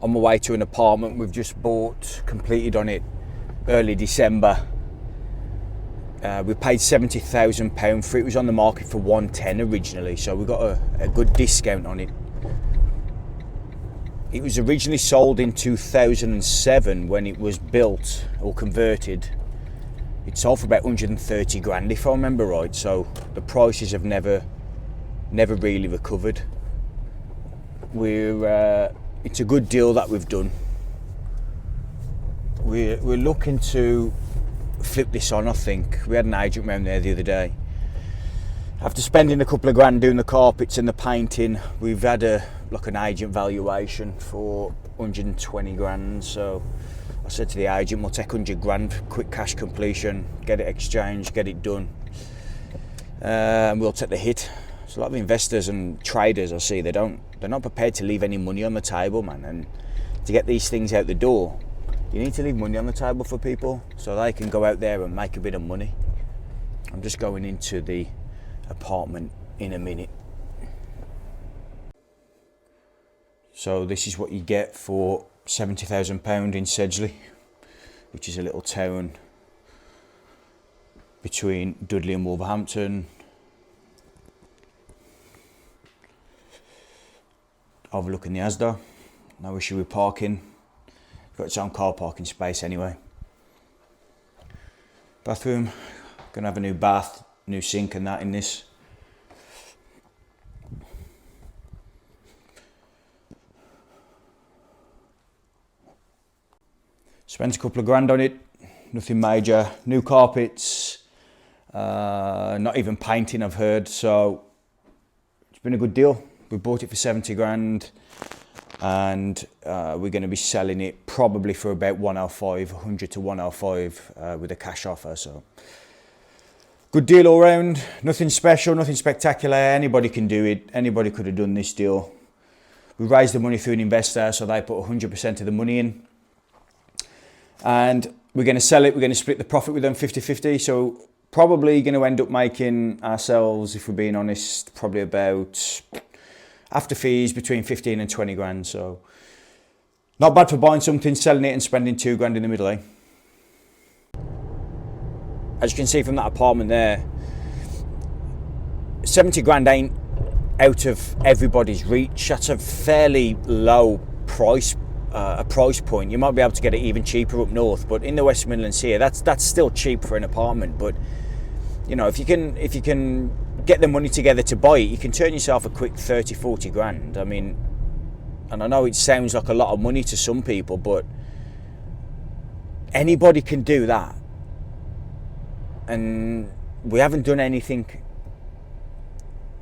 on my way to an apartment we've just bought, completed on it early December. We paid £70,000 for it. It was on the market for 110 originally, so we got a good discount on it. It was originally sold in 2007 when it was built or converted. It sold for about 130 grand if I remember right, so the prices have never really recovered. It's a good deal that we've done. We're looking to flip this on, I think. We had an agent round there the other day. After spending a couple of grand doing the carpets and the painting, we've had an agent valuation for 120 grand. So I said to the agent, we'll take 100 grand, quick cash completion, get it exchanged, get it done. And we'll take the hit. So a lot of investors and traders I see, they're not prepared to leave any money on the table, man. And to get these things out the door, you need to leave money on the table for people so they can go out there and make a bit of money. I'm just going into the apartment in a minute. So this is what you get for £70,000 in Sedgley, which is a little town between Dudley and Wolverhampton. Overlooking the Asda. No issue with parking. Got its own car parking space anyway. Bathroom. Gonna have a new bath, new sink and that in this. Spent a couple of grand on it. Nothing major. New carpets. Not even painting, I've heard. So it's been a good deal. We bought it for 70 grand. And we're going to be selling it probably for about 105, 100 to 105 with a cash offer. So good deal all round. Nothing special, nothing spectacular. Anybody can do it. Anybody could have done this deal. We raised the money through an investor, so they put 100% of the money in. And we're going to sell it. We're going to split the profit with them 50-50. So probably going to end up making ourselves, if we're being honest, probably about, after fees, between 15 and 20 grand. So not bad for buying something, selling it and spending 2 grand in the middle, eh? As you can see from that apartment there, 70 grand ain't out of everybody's reach. That's a fairly low price, a price point. You might be able to get it even cheaper up north, but in the West Midlands here, that's still cheap for an apartment. But you know, if you can get the money together to buy it, you can turn yourself a quick 30, 40 grand. I mean, and I know it sounds like a lot of money to some people, but anybody can do that. And we haven't done anything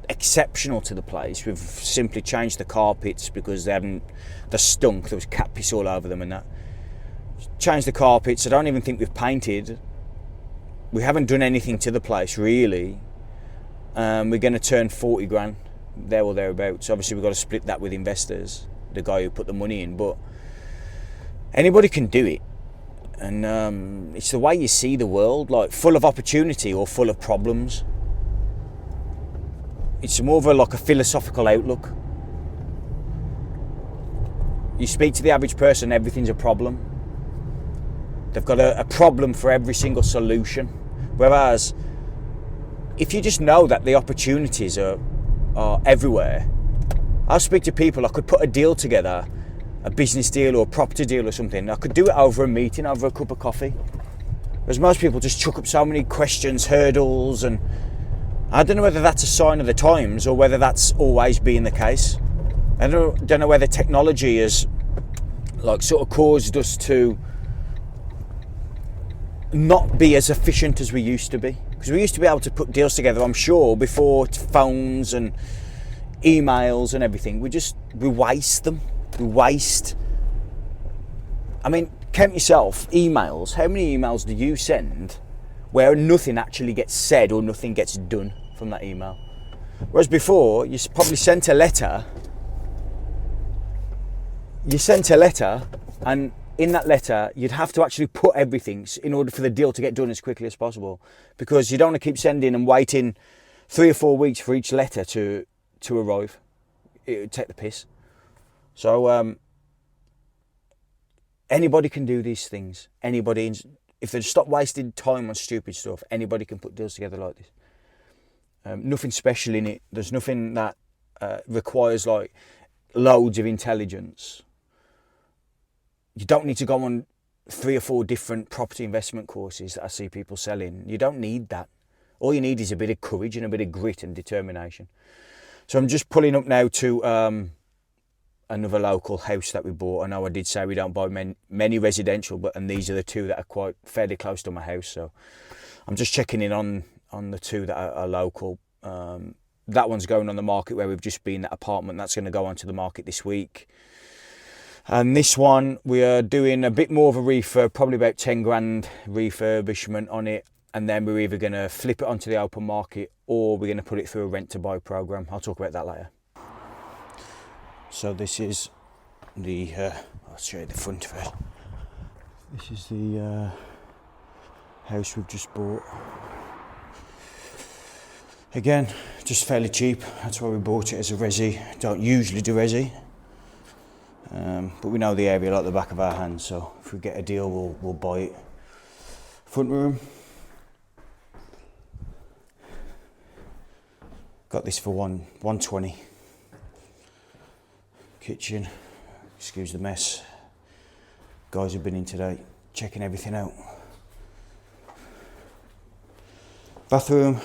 exceptional to the place. We've simply changed the carpets because they stunk. There was cat piss all over them and that. Changed the carpets. I don't even think we've painted. We haven't done anything to the place really. We're going to turn 40 grand there or thereabouts. Obviously we've got to split that with investors, the guy who put the money in, but anybody can do it. And it's the way you see the world, like full of opportunity or full of problems. It's more of a philosophical outlook. You speak to the average person, everything's a problem. They've got a problem for every single solution. Whereas if you just know that the opportunities are everywhere, I'll speak to people, I could put a deal together, a business deal or a property deal or something. I could do it over a meeting, over a cup of coffee. Whereas most people just chuck up so many questions, hurdles, and I don't know whether that's a sign of the times or whether that's always been the case. I don't know whether technology has sort of caused us to not be as efficient as we used to be. Because we used to be able to put deals together, I'm sure, before phones and emails and everything. We waste them. We waste. I mean, count yourself, emails. How many emails do you send where nothing actually gets said or nothing gets done from that email? Whereas before, you probably sent a letter. You sent a letter, and in that letter, you'd have to actually put everything in order for the deal to get done as quickly as possible. Because you don't want to keep sending and waiting 3 or 4 weeks for each letter to arrive. It would take the piss. So Anybody can do these things. Anybody, if they stop wasting time on stupid stuff, anybody can put deals together like this. Nothing special in it. There's nothing that requires like loads of intelligence. You don't need to go on 3 or 4 different property investment courses that I see people selling. You don't need that. All you need is a bit of courage and a bit of grit and determination. So I'm just pulling up now to another local house that we bought. I know I did say we don't buy many residential, and these are the 2 that are quite fairly close to my house. So I'm just checking in on the 2 that are local. That one's going on the market where we've just been, that apartment. That's going to go onto the market this week. And this one, we are doing a bit more of a refurb, probably about 10 grand refurbishment on it. And then we're either going to flip it onto the open market or we're going to put it through a rent to buy program. I'll talk about that later. So this is the, I'll show you the front of it. This is the house we've just bought. Again, just fairly cheap. That's why we bought it as a resi. Don't usually do resi. But we know the area like the back of our hands, so if we get a deal, we'll buy it. Front room. Got this for 120. Kitchen. Excuse the mess. Guys have been in today, checking everything out. Bathroom.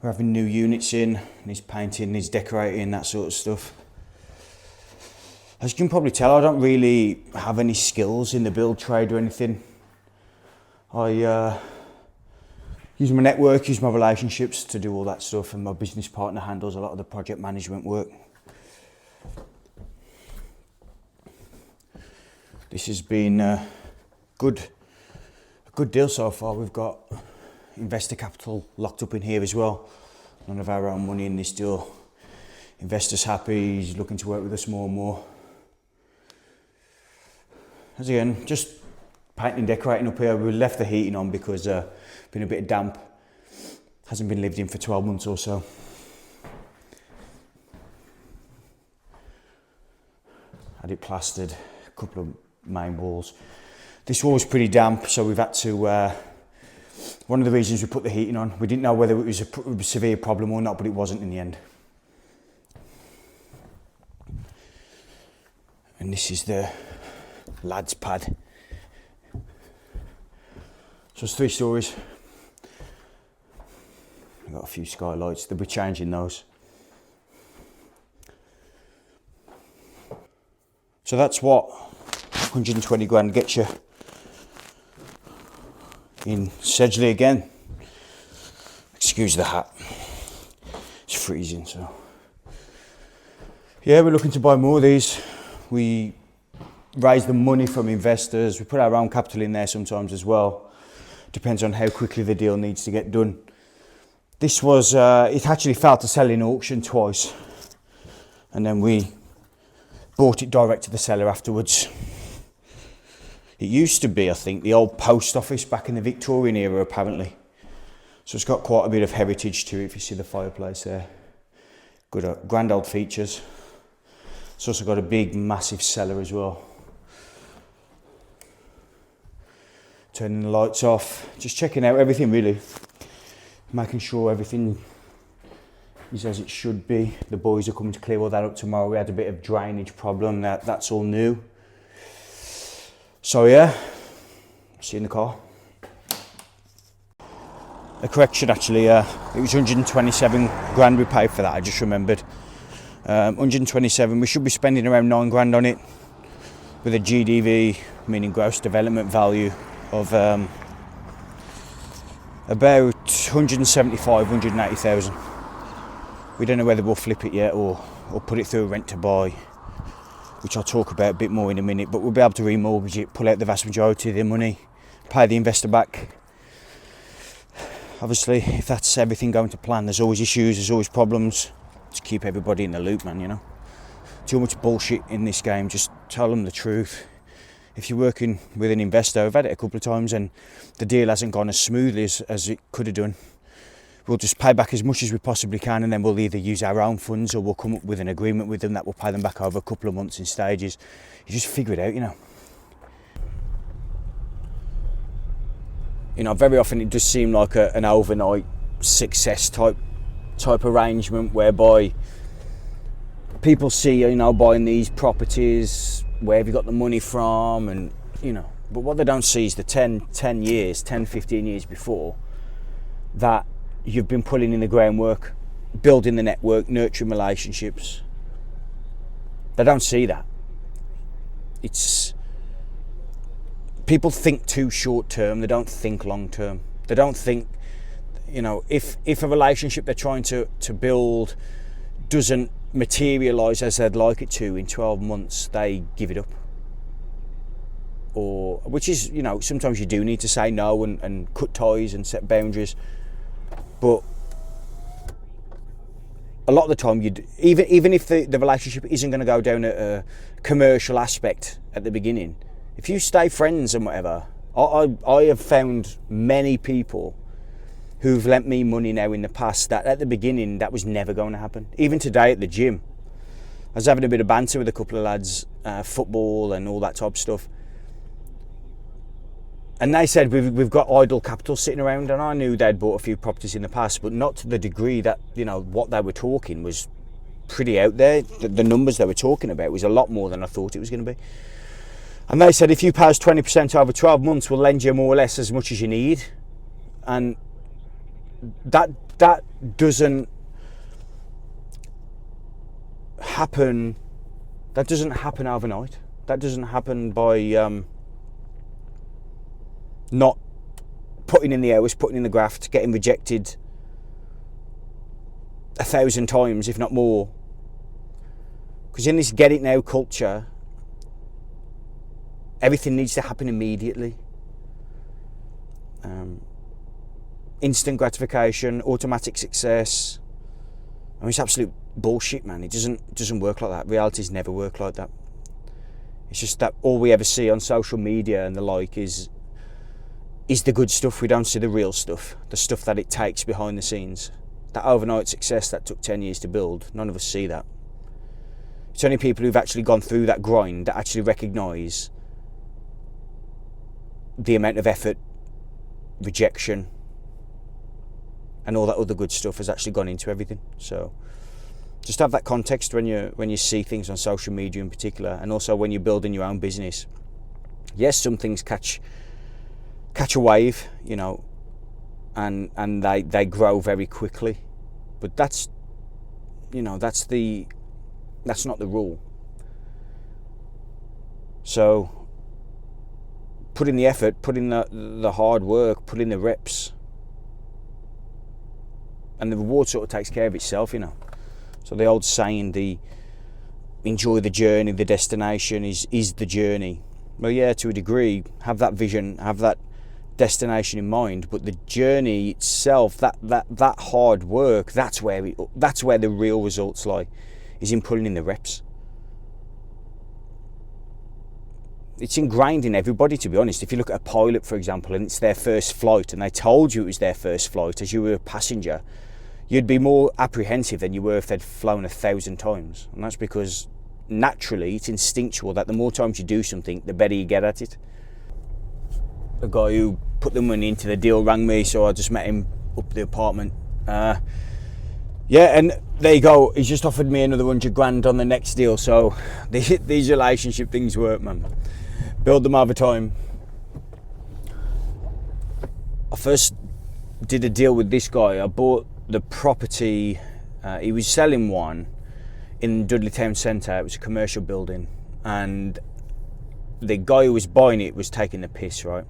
We're having new units in. Needs painting, needs decorating, that sort of stuff. As you can probably tell, I don't really have any skills in the build trade or anything. I use my network, use my relationships to do all that stuff, and my business partner handles a lot of the project management work. This has been a good deal so far. We've got investor capital locked up in here as well. None of our own money in this deal. Investor's happy, he's looking to work with us more and more. As again, just painting and decorating up here. We left the heating on because been a bit of damp. Hasn't been lived in for 12 months or so. Had it plastered, a couple of main walls. This wall was pretty damp, so we've had to, one of the reasons we put the heating on, we didn't know whether it was a severe problem or not, but it wasn't in the end. And this is the lad's pad. So it's 3 stories. We've got a few skylights, they'll be changing those. So that's what 120 grand gets you in Sedgley again. Excuse the hat, it's freezing. So yeah, we're looking to buy more of these. We raise the money from investors. We put our own capital in there sometimes as well. Depends on how quickly the deal needs to get done. This was, it actually failed to sell in auction twice. And then we bought it direct to the seller afterwards. It used to be, I think, the old post office back in the Victorian era, apparently. So it's got quite a bit of heritage to it, if you see the fireplace there. Good, grand old features. It's also got a big, massive cellar as well. Turning the lights off, just checking out everything really. Making sure everything is as it should be. The boys are coming to clear all that up tomorrow. We had a bit of drainage problem, that's all new. So yeah, see you in the car. A correction actually, it was 127 grand we paid for that, I just remembered. 127, we should be spending around 9 grand on it, with a GDV, meaning gross development value, of about 175, 180,000. We don't know whether we'll flip it yet or put it through a rent to buy, which I'll talk about a bit more in a minute, but we'll be able to remortgage it, pull out the vast majority of the money, pay the investor back. Obviously, if that's everything going to plan, there's always issues, there's always problems. Just keep everybody in the loop, man, you know. Too much bullshit in this game, just tell them the truth. If you're working with an investor, I've had it a couple of times and the deal hasn't gone as smoothly as it could have done. We'll just pay back as much as we possibly can, and then we'll either use our own funds or we'll come up with an agreement with them that will pay them back over a couple of months in stages. You just figure it out, you know. very often it does seem like an overnight success type arrangement, whereby people see, buying these properties, where have you got the money from, and but what they don't see is the 10 years, 10, 15 years before that you've been putting in the groundwork, building the network, nurturing relationships. They don't see that. People think too short term, they don't think long term. They don't think, if a relationship they're trying to build doesn't materialise as they'd like it to in 12 months, they give it up. Which is, sometimes you do need to say no and cut ties and set boundaries. But a lot of the time, even if the relationship isn't going to go down a commercial aspect at the beginning, if you stay friends and whatever, I have found many people who've lent me money now in the past that at the beginning that was never going to happen. Even today at the gym, I was having a bit of banter with a couple of lads, football and all that type of stuff. And they said, we've got idle capital sitting around, and I knew they'd bought a few properties in the past, but not to the degree that, what they were talking was pretty out there. The numbers they were talking about was a lot more than I thought it was going to be. And they said, if you pay us 20% over 12 months, we'll lend you more or less as much as you need. And that doesn't happen. That doesn't happen overnight. That doesn't happen by not putting in the hours, putting in the graft, getting rejected 1,000 times, if not more. Because in this get it now culture, everything needs to happen immediately. Instant gratification, automatic success. I mean, it's absolute bullshit, man. It doesn't work like that. Realities never work like that. It's just that all we ever see on social media and the like is the good stuff. We don't see the real stuff, the stuff that it takes behind the scenes. That overnight success that took 10 years to build, none of us see that. It's only people who've actually gone through that grind that actually recognise the amount of effort, rejection, and all that other good stuff has actually gone into everything. So just have that context when you see things on social media in particular, and also when you're building your own business. Yes, some things catch a wave, and they grow very quickly, but that's not the rule. So put in the effort, put in the hard work, put in the reps, and the reward sort of takes care of itself, So the old saying, enjoy the journey, the destination is the journey. Well, yeah, to a degree, have that vision, have that destination in mind, but the journey itself, that hard work, that's where the real results lie, is in putting in the reps. It's ingrained in everybody, to be honest. If you look at a pilot, for example, and it's their first flight, and they told you it was their first flight as you were a passenger, you'd be more apprehensive than you were if they'd flown 1,000 times. And that's because naturally it's instinctual that the more times you do something, the better you get at it. The guy who put the money into the deal rang me, so I just met him up the apartment. And there you go. He's just offered me another 100 grand on the next deal. So these relationship things work, man. Build them over time. I first did a deal with this guy. I bought the property. He was selling one in Dudley Town Centre. It was a commercial building, and the guy who was buying it was taking the piss, right?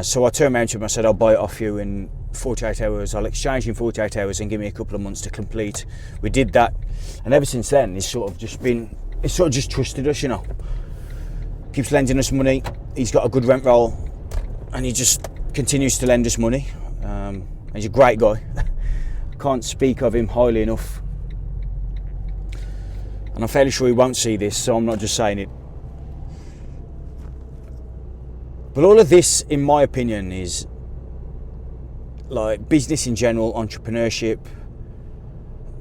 So I turned around to him. I said, I'll buy it off you in 48 hours. I'll exchange in 48 hours and give me a couple of months to complete. We did that, and ever since then, it's sort of just trusted us, Keeps lending us money. He's got a good rent roll, and he just continues to lend us money. He's a great guy. Can't speak of him highly enough, and I'm fairly sure he won't see this, so I'm not just saying it. But all of this, in my opinion, is like business in general, entrepreneurship.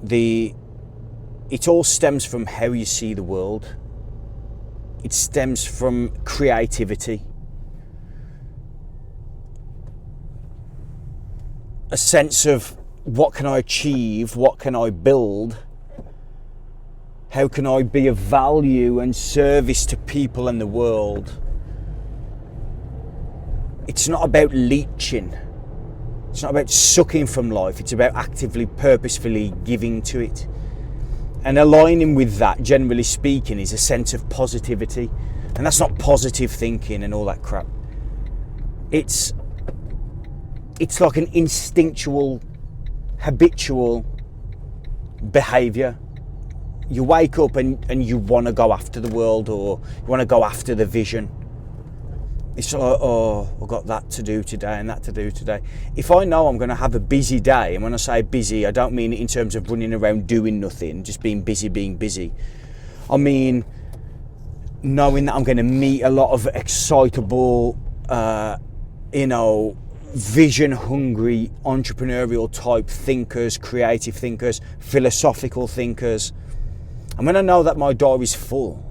It all stems from how you see the world. It stems from creativity. a sense of what can I achieve, what can I build, how can I be of value and service to people and the world. It's not about leeching. It's not about sucking from life. It's about actively, purposefully giving to it. And aligning with that, generally speaking, is a sense of positivity. And that's not positive thinking and all that crap. It's like an instinctual, habitual behaviour. You wake up and you want to go after the world, or you want to go after the vision. It's like, oh, I've got that to do today and that to do today. If I know I'm going to have a busy day, and when I say busy, I don't mean it in terms of running around doing nothing, just being busy. I mean knowing that I'm going to meet a lot of excitable, vision-hungry, entrepreneurial type thinkers, creative thinkers, philosophical thinkers. And when I know that my diary's full,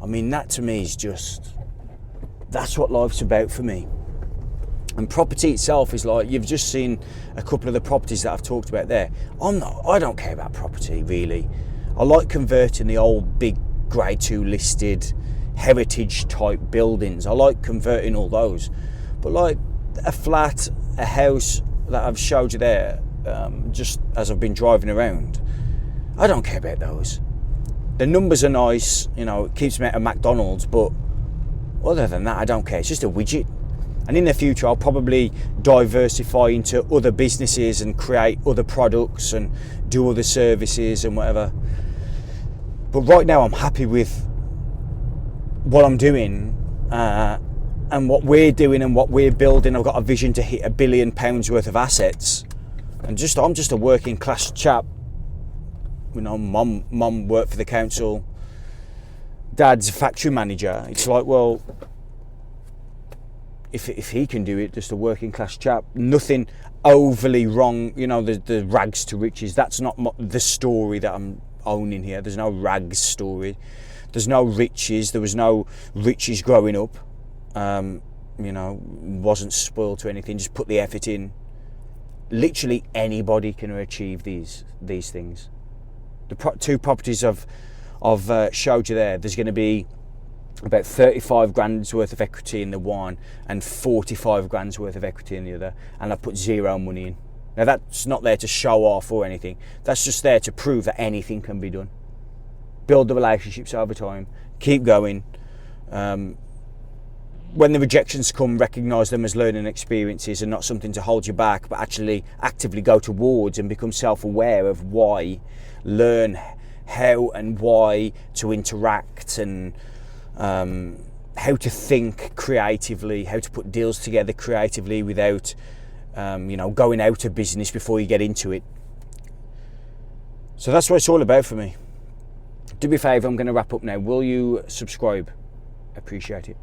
I mean, that to me is just... that's what life's about for me. And property itself is like, you've just seen a couple of the properties that I've talked about there. I don't care about property, really. I like converting the old big grade 2 listed heritage type buildings. I like converting all those. But like a flat, a house that I've showed you there, just as I've been driving around, I don't care about those. The numbers are nice, it keeps me out of McDonald's, but other than that, I don't care. It's just a widget. And in the future, I'll probably diversify into other businesses and create other products and do other services and whatever. But right now, I'm happy with what I'm doing and what we're doing and what we're building. I've got a vision to hit £1 billion worth of assets. And I'm just a working class chap. Mum worked for the council. Dad's a factory manager. It's like, well, if he can do it, just a working class chap, nothing overly wrong, the rags to riches. That's not the story that I'm owning here. There's no rags story. There's no riches. There was no riches growing up. Wasn't spoiled to anything. Just put the effort in. Literally anybody can achieve these things. The two properties I've showed you there, there's going to be about 35 grand's worth of equity in the one and 45 grand's worth of equity in the other, and I've put zero money in. Now that's not there to show off or anything, that's just there to prove that anything can be done. Build the relationships over time, keep going. When the rejections come, recognise them as learning experiences and not something to hold you back, but actually actively go towards and become self-aware of why, learn how and why to interact, and how to think creatively, how to put deals together creatively without going out of business before you get into it. So that's what it's all about for me. Do me a favour, I'm going to wrap up now. Will you subscribe? Appreciate it.